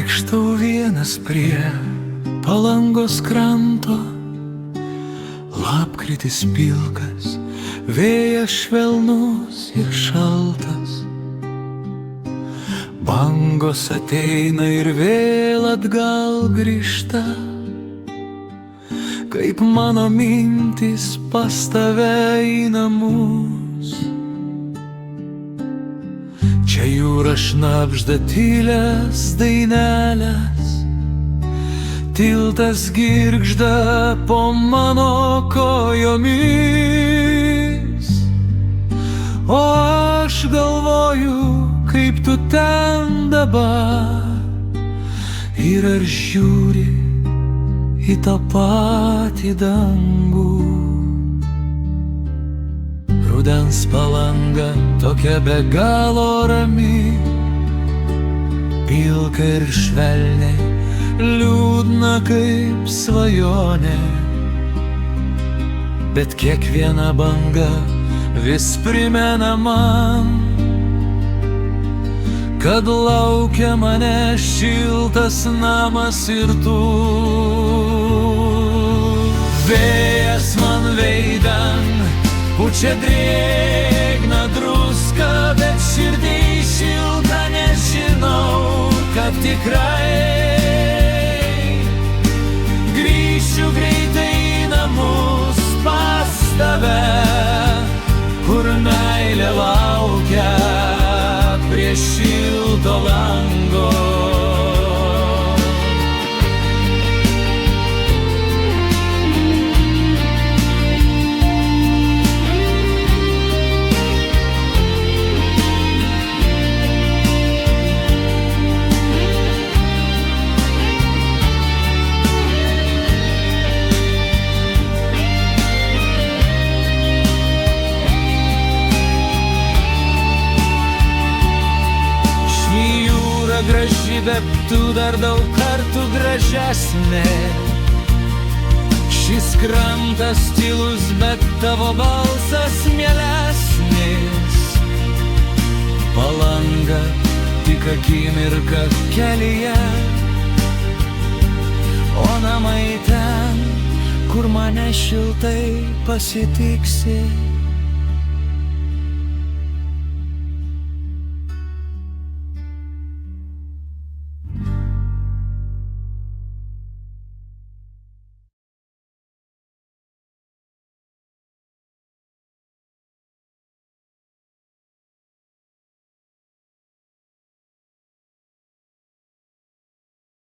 Vaikštau vienas prie Palangos kranto, lapkritis pilkas, vėjas švelnus ir šaltas. Bangos ateina ir vėl atgal grįžta, kaip mano mintys pas tave į namus. Čia jūra šnabžda tylias dainelės, tiltas girgžda po mano kojomis. O aš galvoju, kaip tu ten dabar, ir ar žiūri į tą patį dangų. Rudens Palanga tokia be galo rami, pilka ir švelniai, liūdna kaip svajonė. Bet kiekviena banga vis primena man, kad laukia mane šiltas namas ir tu. Vėjas man veidan pučia drėgną druską, bet širdį šilta nežinau, kad tikrai grįšiu greitai į namus pas tave, kur meilė laukia prie šilto lango. Graži, bet tu dar daug kartų gražesnė. Šis krantas tylus, bet tavo balsas mielesnis. Palanga tik akimirka kelyje, o namai ten, kur mane šiltai pasitiksi.